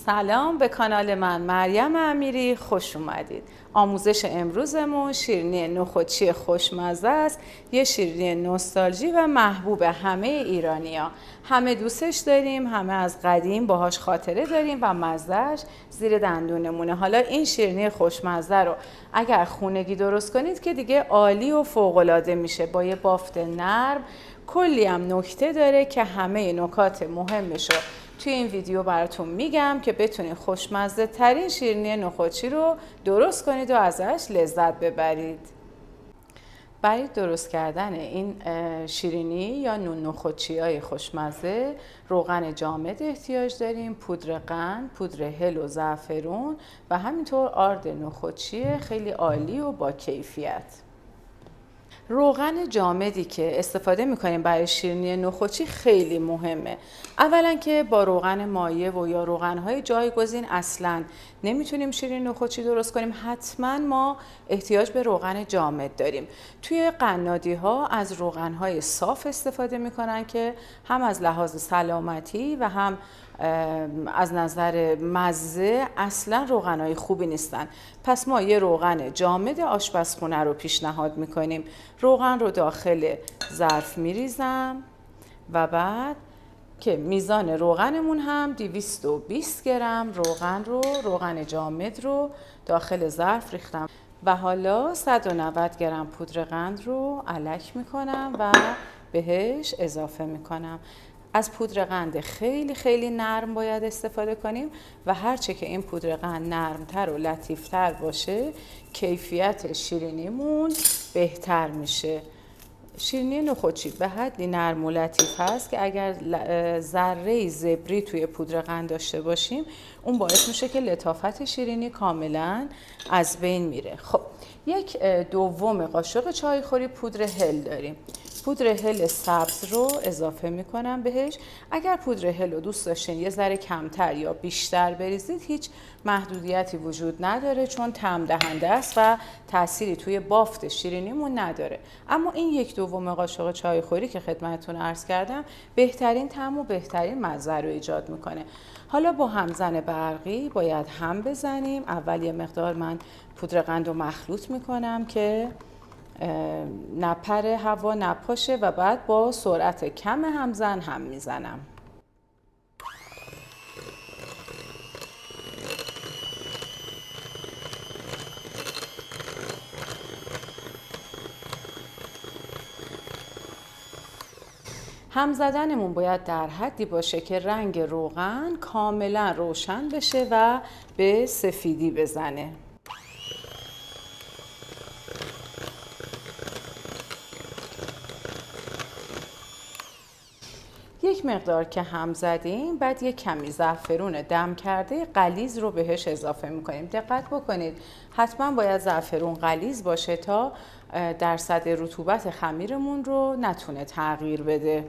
سلام به کانال من مریم امیری، خوش اومدید. آموزش امروزمون شیرینی نخودچی خوشمزه است. یه شیرینی نوستالژی و محبوب همه ایرانی‌ها. همه دوستش داریم، همه از قدیم باهاش خاطره داریم و مزهش زیر دندونمونه. حالا این شیرینی خوشمزه رو اگر خونگی درست کنید که دیگه عالی و فوق‌العاده میشه، با یه بافت نرم. کلی هم نکته داره که همه نکات مهمش رو توی این ویدیو براتون میگم که بتونید خوشمزه ترین شیرینی نخودچی رو درست کنید و ازش لذت ببرید. برای درست کردن این شیرینی یا نخودچی های خوشمزه روغن جامد احتیاج داریم، پودر قند، پودر هل و زعفرون و همینطور آرد نخودچی خیلی عالی و با کیفیت. روغن جامدی که استفاده میکنیم برای شیرینی نخودچی خیلی مهمه. اولا که با روغن مایع و یا روغنهای جایگزین اصلا نمیتونیم شیرینی نخودچی درست کنیم. حتما ما احتیاج به روغن جامد داریم. توی قنادی ها از روغنهای صاف استفاده میکنن که هم از لحاظ سلامتی و هم از نظر مزه اصلا روغنهای خوبی نیستن. پس ما یه روغن جامد آشپزخونه رو پیشنهاد میکنیم. روغن رو داخل ظرف میریزم و بعد که میزان روغنمون هم 220 گرم روغن جامد رو داخل ظرف ریختم و حالا 190 گرم پودر قند رو الک میکنم و بهش اضافه میکنم. از پودر قند خیلی خیلی نرم باید استفاده کنیم و هرچه که این پودر قند نرمتر و لطیفتر باشه کیفیت شیرینیمون بهتر میشه. شیرینی نخودچی به حدی نرم و لطیف هست که اگر ذره زبری توی پودر قند داشته باشیم اون باعث میشه که لطافت شیرینی کاملا از بین میره. خب یک دوم قاشق چایخوری پودر هل داریم. پودر هل سبز رو اضافه میکنم بهش. اگر پودر هل رو دوست داشتین یه ذره کمتر یا بیشتر بریزید هیچ محدودیتی وجود نداره، چون طعم دهنده است و تأثیری توی بافت شیرینیمون نداره. اما این یک دوم قاشق چایخوری که خدمتتون عرض کردم بهترین طعم و بهترین مزه رو ایجاد میکنه. حالا با همزن برقی باید هم بزنیم. اول یه مقدار من پودر قند رو مخلوط میکنم که نپر هوا نپاشه و بعد با سرعت کم همزن هم میزنم. هم زدنمون باید در حدی باشه که رنگ روغن کاملا روشن بشه و به سفیدی بزنه. یک مقدار که هم زدیم بعد یک کمی زعفرون دم کرده غلیظ رو بهش اضافه میکنیم. دقت بکنید حتما باید زعفرون غلیظ باشه تا درصد رطوبت خمیرمون رو نتونه تغییر بده.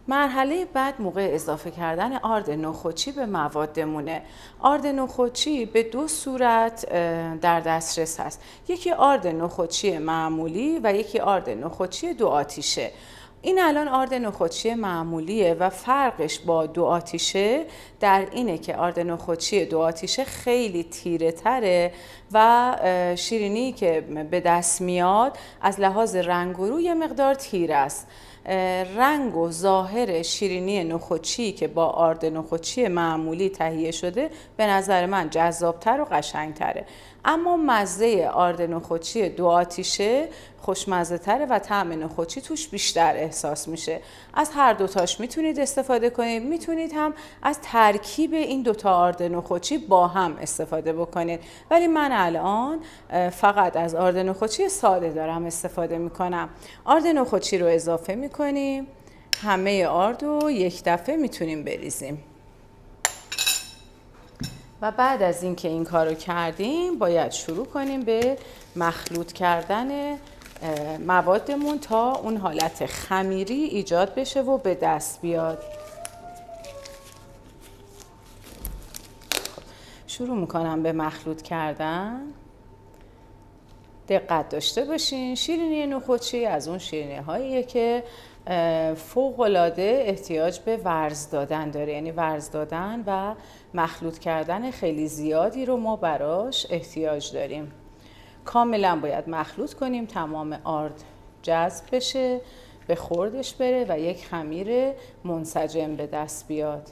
مرحله بعد موقع اضافه کردن آرد نخودچی به موادمونه. آرد نخودچی به دو صورت در دسترس هست. یکی آرد نخودچی معمولی و یکی آرد نخودچی دو آتیشه. این الان آرد نخودچی معمولیه و فرقش با دو آتیشه در اینه که آرد نخودچی دو آتیشه خیلی تیره تره و شیرینی که به دست میاد از لحاظ رنگ و روی یه مقدار تیره است. رنگ و ظاهر شیرینی نخودچی که با آرد نخودچی معمولی تهیه شده به نظر من جذابتر و قشنگتره. اما مزه آرد نخودچی دو آتیشه خوشمزه تره و طعم نخودچی توش بیشتر احساس میشه. از هر دوتاش میتونید استفاده کنید. میتونید هم از ترکیب این دوتا آرد نخودچی با هم استفاده بکنید، ولی من الان فقط از آرد نخودچی ساده دارم استفاده میکنم. آرد نخودچی رو اضافه میکنیم. همه آرد رو یک دفعه میتونیم بریزیم و بعد از اینکه این کارو کردیم باید شروع کنیم به مخلوط کردن موادمون تا اون حالت خمیری ایجاد بشه و به دست بیاد. شروع میکنم به مخلوط کردن. دقت داشته باشین، شیرینی نخودچی از اون شیرینی هاییه که فوق‌العاده احتیاج به ورز دادن داره، یعنی ورز دادن و مخلوط کردن خیلی زیادی رو ما براش احتیاج داریم. کاملا باید مخلوط کنیم، تمام آرد جذب بشه، به خوردش بره و یک خمیر منسجم به دست بیاد.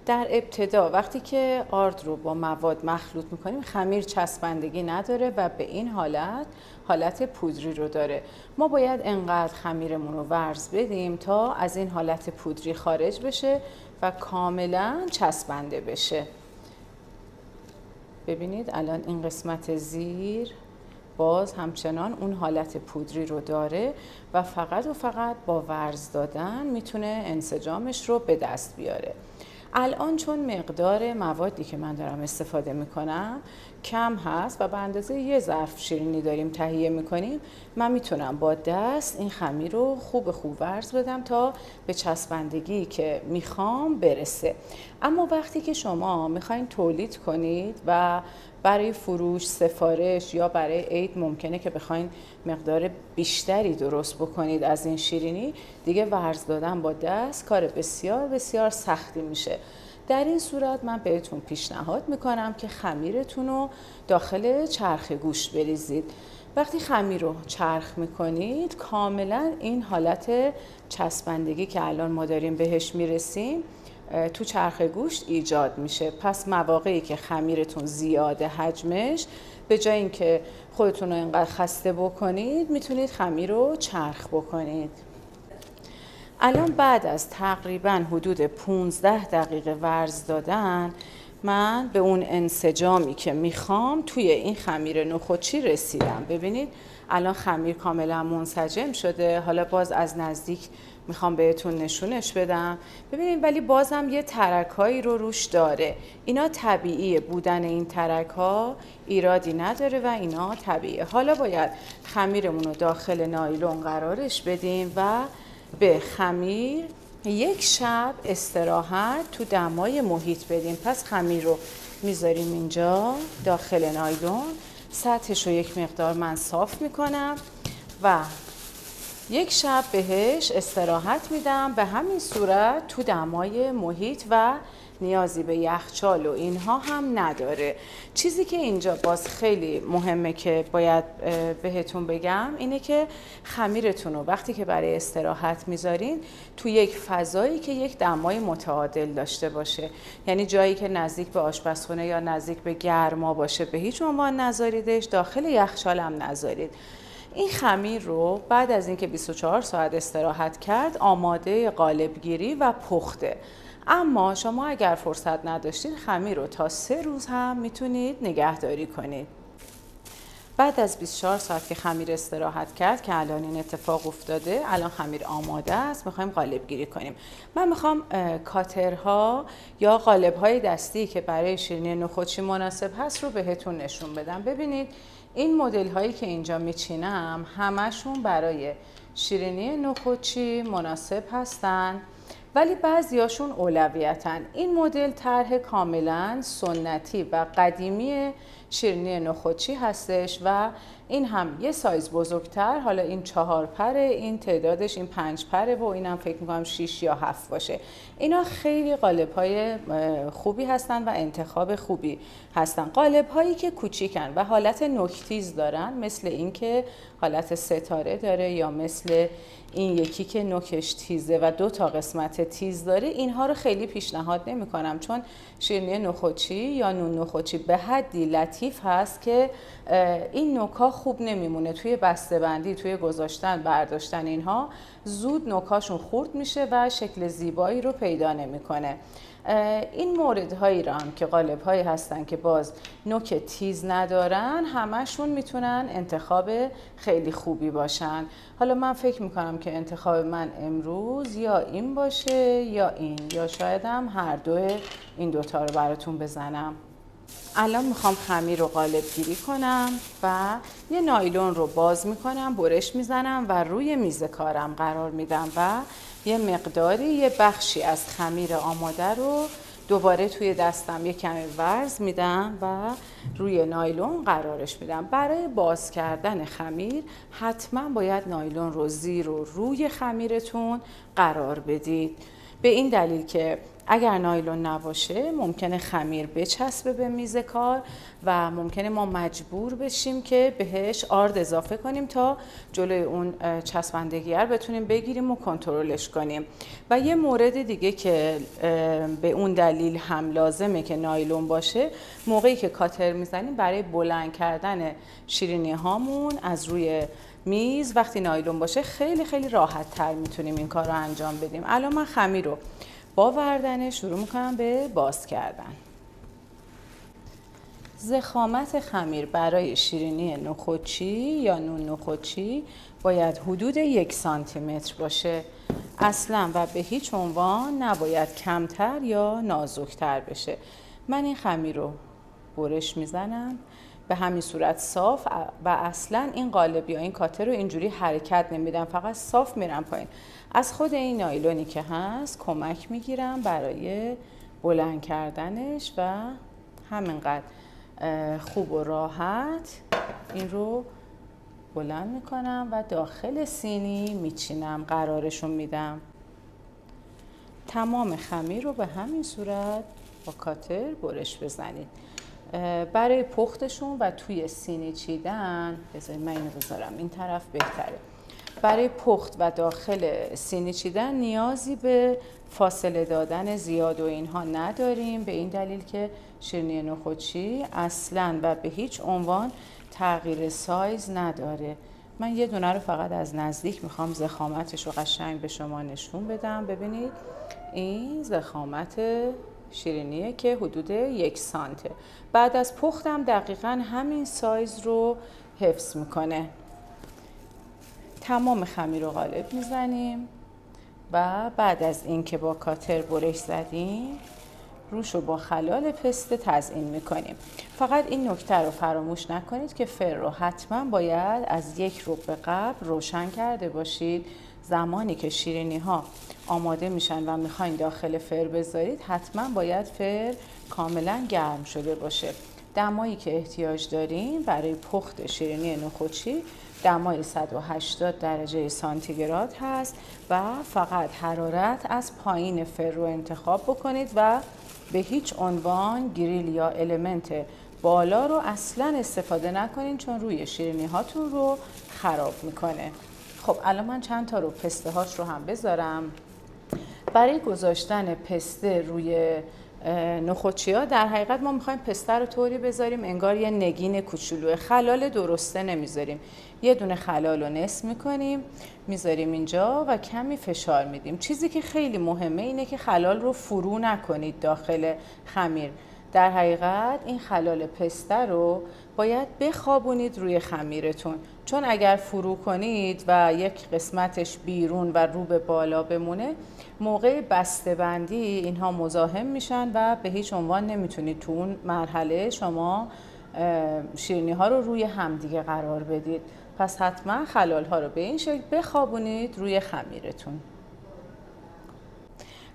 در ابتدا وقتی که آرد رو با مواد مخلوط میکنیم خمیر چسبندگی نداره و به این حالت پودری رو داره. ما باید انقدر خمیرمون رو ورز بدیم تا از این حالت پودری خارج بشه و کاملا چسبنده بشه. ببینید الان این قسمت زیر باز همچنان اون حالت پودری رو داره و فقط با ورز دادن میتونه انسجامش رو به دست بیاره. الان چون مقدار موادی که من دارم استفاده میکنم کم هست و به اندازه یه ظرف شیرینی داریم تهیه میکنیم، من میتونم با دست این خمیر رو خوب ورز بدم تا به چسبندگی که میخوام برسه. اما وقتی که شما میخواین تولید کنید و برای فروش، سفارش یا برای عید ممکنه که بخواین مقدار بیشتری درست بکنید از این شیرینی، دیگه ورز دادن با دست کار بسیار بسیار سختی میشه. در این صورت من بهتون پیشنهاد میکنم که خمیرتون رو داخل چرخ گوشت بریزید. وقتی خمیر رو چرخ میکنید کاملا این حالت چسبندگی که الان ما داریم بهش میرسیم تو چرخ گوشت ایجاد میشه. پس مواقعی که خمیرتون زیاده حجمش، به جای اینکه خودتون رو اینقدر خسته بکنید میتونید خمیر رو چرخ بکنید. الان بعد از تقریبا حدود 15 دقیقه ورز دادن من به اون انسجامی که میخوام توی این خمیر نخودچی رسیدم. ببینید الان خمیر کاملا منسجم شده. حالا باز از نزدیک میخوام بهتون نشونش بدم. ببینید ولی بازم یه ترک‌هایی رو روش داره. اینا طبیعیه، بودن این ترک‌ها ایرادی نداره و اینا طبیعیه. حالا باید خمیرمون رو داخل نایلون قرارش بدیم و به خمیر یک شب استراحت تو دمای محیط بدیم. پس خمیر رو میذاریم اینجا داخل نایلون، سطحش رو یک مقدار من صاف میکنم و یک شب بهش استراحت میدم. به همین صورت تو دمای محیط و نیازی به یخچال و اینها هم نداره. چیزی که اینجا باز خیلی مهمه که باید بهتون بگم اینه که خمیرتون رو وقتی که برای استراحت میذارین تو یک فضایی که یک دمای متعادل داشته باشه، یعنی جایی که نزدیک به آشپزخونه یا نزدیک به گرما باشه به هیچ عنوان نذاریدش، داخل یخچال هم نذارید. این خمیر رو بعد از اینکه 24 ساعت استراحت کرد آماده قالبگیری و پخته. اما شما اگر فرصت نداشتید خمیر رو تا 3 روز هم میتونید نگهداری کنید. بعد از 24 ساعت که خمیر استراحت کرد که الان این اتفاق افتاده، الان خمیر آماده است، میخوایم قالب گیری کنیم. من میخوام کاترها یا قالب‌های دستی که برای شیرینی نخودچی مناسب هست رو بهتون نشون بدم. ببینید این مدل هایی که اینجا میچینم همشون برای شیرینی نخودچی مناسب هستن، ولی بعضیاشون اولویتن. این مدل طرح کاملا سنتی و قدیمی شیرینی نخودچی هستش و این هم یه سایز بزرگتر. حالا این 4 پره، این تعدادش این 5 پره و اینم فکر میکنم 6 یا 7 باشه. اینا خیلی قالب‌های خوبی هستن و انتخاب خوبی هستن. قالب‌هایی که کوچیکن و حالت نوک‌تیز دارن، مثل این که حالت ستاره داره یا مثل این یکی که نوکش تیزه و 2 تا قسمت تیز داره، اینها رو خیلی پیشنهاد نمی کنم، چون شیرینی نخودچی یا نون نخودچی به حدی لطیف هست که این نوکا خوب نمیمونه توی بسته‌بندی، توی گذاشتن برداشتن اینها زود نوکاشون خورد میشه و شکل زیبایی رو پیدا نمیکنه. این موردهایی را هم که قالب‌هایی هستن که باز نوک تیز ندارن، همشون میتونن انتخاب خیلی خوبی باشن. حالا من فکر میکنم که انتخاب من امروز یا این باشه یا این، یا شاید هم هر دو این دوتا رو براتون بزنم. الان میخوام خمیر رو قالب گیری کنم و یه نایلون رو باز میکنم، برش میزنم و روی میز کارم قرار میدم و یه مقداری، یه بخشی از خمیر آماده رو دوباره توی دستم یک کمی ورز میدم و روی نایلون قرارش میدم. برای باز کردن خمیر حتما باید نایلون رو زیر و روی خمیرتون قرار بدید، به این دلیل که اگر نایلون نباشه ممکنه خمیر بچسبه به میز کار و ممکنه ما مجبور بشیم که بهش آرد اضافه کنیم تا جلوی اون چسبندگی رو بتونیم بگیریم و کنترلش کنیم. و یه مورد دیگه که به اون دلیل هم لازمه که نایلون باشه، موقعی که کاتر میزنیم برای بلند کردن شیرینی هامون از روی میز وقتی نایلون باشه خیلی خیلی راحت تر میتونیم این کار رو انجام بدیم. الان من خمیر رو با وردنه شروع میکنم به باز کردن. ضخامت خمیر برای شیرینی نخودچی یا نون نخودچی باید حدود 1 سانتی متر باشه. اصلا و به هیچ عنوان نباید کمتر یا نازکتر بشه. من این خمیر رو برش میزنم به همین صورت صاف و اصلا این قالب یا این کاتر رو اینجوری حرکت نمیدم، فقط صاف میرم پایین. از خود این نایلونی که هست کمک میگیرم برای بلند کردنش و همینقدر خوب و راحت این رو بلند میکنم و داخل سینی میچینم، قرارشون میدم. تمام خمیر رو به همین صورت با کاتر برش بزنید. برای پختشون و توی سینی چیدن، بذارید من اینو بذارم این طرف بهتره. برای پخت و داخل سینی چیدن نیازی به فاصله دادن زیاد و اینها نداریم، به این دلیل که شیرینی نخودچی اصلاً و به هیچ عنوان تغییر سایز نداره. من یه دونه رو فقط از نزدیک میخوام ضخامتش رو قشنگ به شما نشون بدم. ببینید این ضخامت شیرینیه که حدود 1 سانته. بعد از پختم دقیقاً همین سایز رو حفظ میکنه. تمام خمیر رو قالب میزنیم و بعد از اینکه با کاتر برش زدیم روش رو با خلال پسته تزیین میکنیم. فقط این نکته رو فراموش نکنید که فر رو حتما باید از 1 ربع قبل روشن کرده باشید. زمانی که شیرینی ها آماده میشن و میخواین داخل فر بذارید حتما باید فر کاملا گرم شده باشه. دمایی که احتیاج داریم برای پخت شیرینی نخودچی دمای 180 درجه سانتیگراد هست و فقط حرارت از پایین فر رو انتخاب بکنید و به هیچ عنوان گریل یا المنت بالا رو اصلا استفاده نکنید چون روی شیرینی هاتون رو خراب میکنه. خب الان من چند تا رو پسته هاش رو هم بذارم. برای گذاشتن پسته روی نخودچی ها در حقیقت ما میخوایم پسته رو طوری بذاریم انگار یه نگین کوچولوه. خلال درسته نمیذاریم. یه دونه خلال رو نصف میکنیم میذاریم اینجا و کمی فشار میدیم. چیزی که خیلی مهمه اینه که خلال رو فرو نکنید داخل خمیر. در حقیقت این خلال پسته رو باید بخوابونید روی خمیرتون، چون اگر فرو کنید و یک قسمتش بیرون و رو به بالا بمونه موقع بسته بندی اینها مزاحم میشن و به هیچ عنوان نمیتونید تو اون مرحله شما شیرینی ها رو روی همدیگه قرار بدید. پس حتما خلال ها رو به این شکل بخوابونید روی خمیرتون.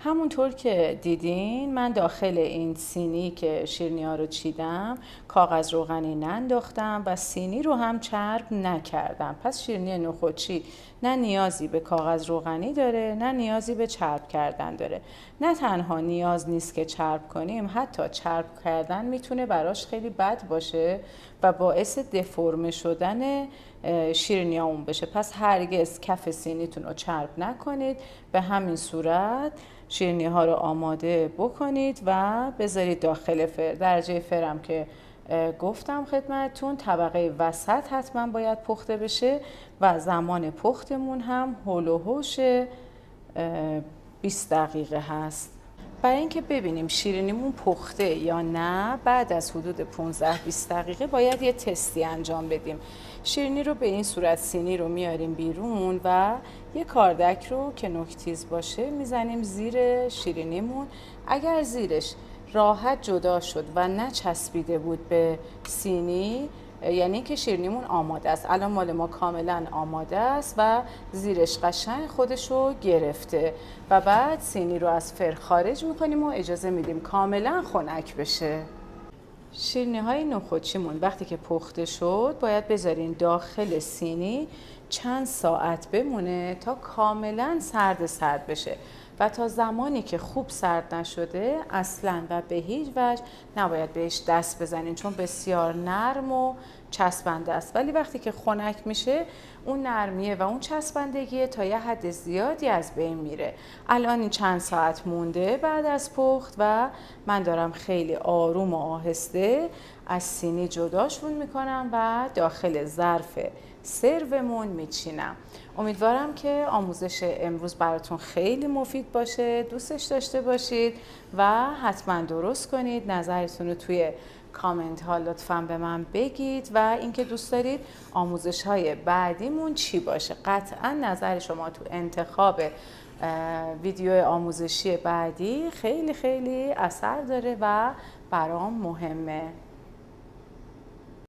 همونطور که دیدین من داخل این سینی که شیرینی ها رو چیدم کاغذ روغنی ننداختم و سینی رو هم چرب نکردم. پس شیرینی نخودچی نه نیازی به کاغذ روغنی داره نه نیازی به چرب کردن داره. نه تنها نیاز نیست که چرب کنیم، حتی چرب کردن میتونه براش خیلی بد باشه و باعث دفرمه شدن شیرینی ها اون بشه. پس هرگز کف سینیتون رو چرب نکنید. به همین صورت شیرینی ها رو آماده بکنید و بذارید داخل فر. درجه فرم که گفتم خدمتتون طبقه وسط حتما باید پخته بشه و زمان پختمون هم هول و هوش 20 دقیقه هست. برای اینکه ببینیم شیرینیمون پخته یا نه بعد از حدود 15-20 دقیقه باید یه تستی انجام بدیم. شیرینی رو به این صورت سینی رو میاریم بیرون و یه کاردک رو که نوک‌تیز باشه میزنیم زیر شیرینیمون. اگر زیرش راحت جدا شد و نچسبیده بود به سینی یعنی که شیرینیمون آماده است. الان مال ما کاملا آماده است و زیرش قشنگ خودشو گرفته و بعد سینی رو از فر خارج میکنیم و اجازه میدیم کاملا خنک بشه. شیرینی های نخودچیمون وقتی که پخته شد باید بذارین داخل سینی چند ساعت بمونه تا کاملا سرد بشه و تا زمانی که خوب سرد نشده اصلا و به هیچ وجه نباید بهش دست بزنین، چون بسیار نرم و چسبنده است. ولی وقتی که خنک میشه اون نرمیه و اون چسبندگیه تا یه حد زیادی از بین میره. الان این چند ساعت مونده بعد از پخت و من دارم خیلی آروم و آهسته از سینی جداشون میکنم و داخل ظرف سرومون میچینم. امیدوارم که آموزش امروز براتون خیلی مفید باشه، دوستش داشته باشید و حتما درست کنید. نظرتون رو توی کامنت ها لطفاً به من بگید و اینکه دوست دارید آموزش های بعدیمون چی باشه. قطعا نظر شما تو انتخاب ویدیو آموزشی بعدی خیلی اثر داره و برام مهمه.